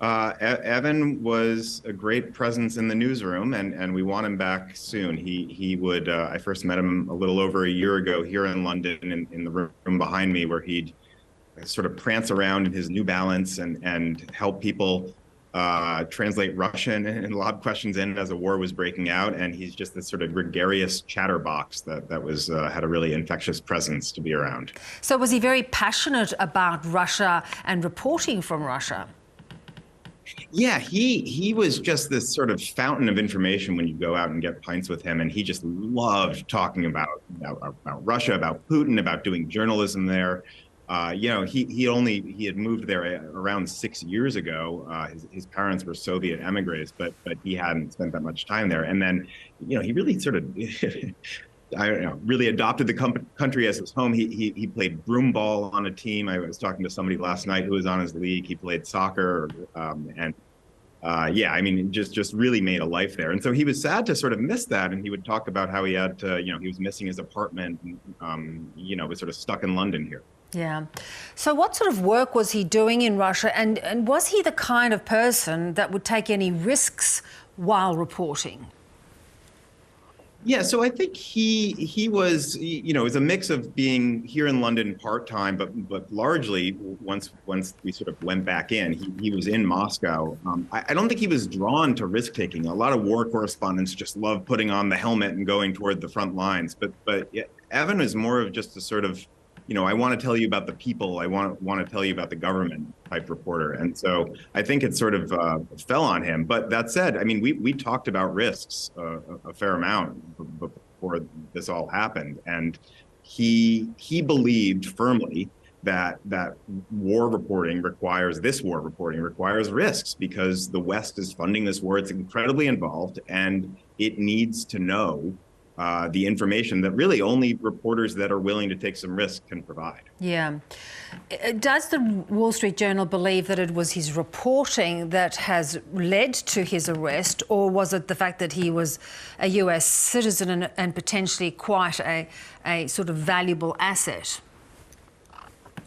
Evan was a great presence in the newsroom, and we want him back soon. He would. I first met him a little over a year ago here in London, in the room behind me, where he'd sort of prance around in his New Balance and help people translate Russian and lob questions in as a war was breaking out. And he's just this sort of gregarious chatterbox that was had a really infectious presence to be around. So was he very passionate about Russia and reporting from Russia? Yeah, he was just this sort of fountain of information when you go out and get pints with him, and he just loved talking about Russia, about Putin, about doing journalism there. He had moved there around 6 years ago. His parents were Soviet emigres, but he hadn't spent that much time there. And then, he really sort of I don't know, really adopted the country as his home. He played broomball on a team. I was talking to somebody last night who was on his league. He played soccer, just really made a life there. And so he was sad to sort of miss that. And he would talk about how he had to, he was missing his apartment, was sort of stuck in London here. Yeah. So what sort of work was he doing in Russia? And was he the kind of person that would take any risks while reporting? Yeah, so I think he was, it was a mix of being here in London part-time, but largely once we sort of went back in, he was in Moscow. I don't think he was drawn to risk-taking. A lot of war correspondents just love putting on the helmet and going toward the front lines. But Evan is more of just a sort of, I want to tell you about the people. I want to tell you about the government type reporter. And so I think it sort of fell on him. But that said, I mean, we talked about risks a fair amount before this all happened. And he believed firmly that war reporting requires risks because the West is funding this war. It's incredibly involved, and it needs to know the information that really only reporters that are willing to take some risk can provide. Yeah. Does the Wall Street Journal believe that it was his reporting that has led to his arrest, or was it the fact that he was a US citizen and potentially quite a sort of valuable asset?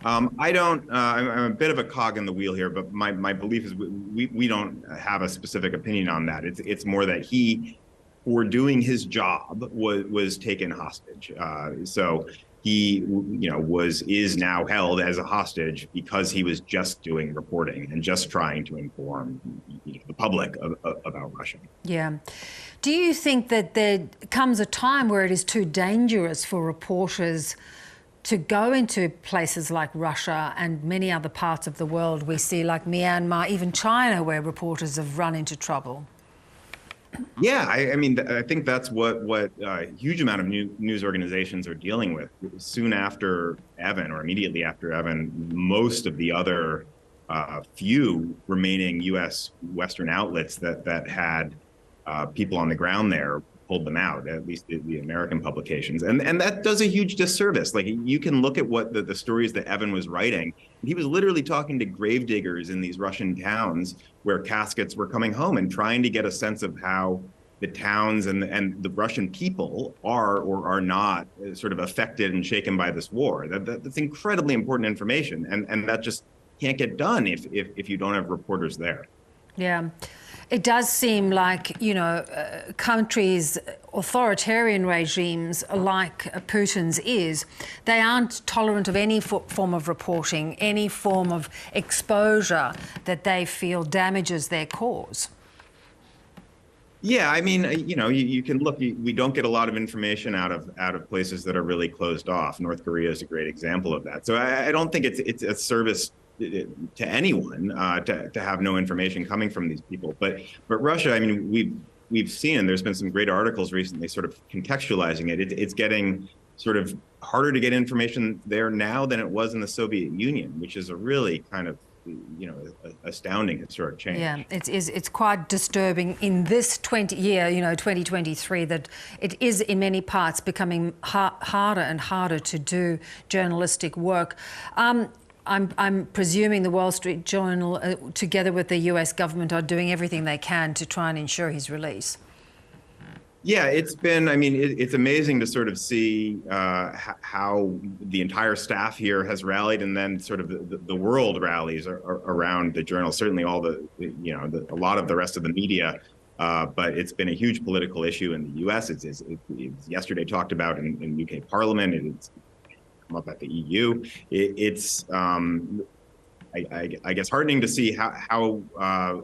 I'm a bit of a cog in the wheel here, but my belief is we don't have a specific opinion on that. It's more that he, for doing his job, was taken hostage. So he, is now held as a hostage because he was just doing reporting and just trying to inform the public about Russia. Yeah. Do you think that there comes a time where it is too dangerous for reporters to go into places like Russia and many other parts of the world we see, like Myanmar, even China, where reporters have run into trouble? Yeah, I think that's what a huge amount of news organizations are dealing with. Soon after Evan, or immediately after Evan, most of the other few remaining U.S. Western outlets that had people on the ground there pulled them out, at least the American publications. And that does a huge disservice. Like, you can look at what the stories that Evan was writing. He was literally talking to gravediggers in these Russian towns where caskets were coming home, and trying to get a sense of how the towns and the Russian people are or are not sort of affected and shaken by this war. That's incredibly important information. And that just can't get done if you don't have reporters there. Yeah. It does seem like, countries, authoritarian regimes like Putin's they aren't tolerant of any form of reporting, any form of exposure that they feel damages their cause. Yeah, I mean, you can look. We don't get a lot of information out of places that are really closed off. North Korea is a great example of that. So I don't think it's a service to anyone to have no information coming from these people. But Russia, I mean, we've seen, and there's been some great articles recently sort of contextualizing it. It's getting sort of harder to get information there now than it was in the Soviet Union, which is a really kind of astounding historic change. Yeah, it's quite disturbing in this 2023, that it is in many parts becoming harder and harder to do journalistic work. I'm presuming the Wall Street Journal, together with the US government, are doing everything they can to try and ensure his release. Yeah, it's been, I mean, it's amazing to sort of see how the entire staff here has rallied, and then sort of the world rallies around the journal, certainly all a lot of the rest of the media. But it's been a huge political issue in the US. It's yesterday talked about in UK Parliament. It's come up at the EU. I guess heartening to see how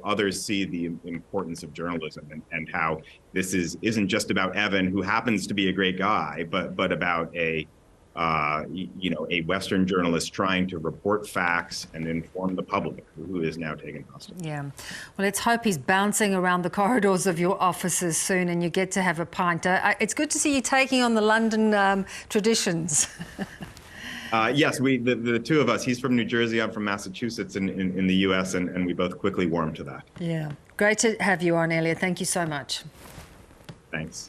others see the importance of journalism, and how this isn't just about Evan, who happens to be a great guy, but about a Western journalist trying to report facts and inform the public, who is now taken hostage. Yeah. Well, let's hope he's bouncing around the corridors of your offices soon and you get to have a pint. It's good to see you taking on the London traditions. Yes, the two of us. He's from New Jersey. I'm from Massachusetts in the U.S., and we both quickly warmed to that. Yeah. Great to have you on, Eliot. Thank you so much. Thanks.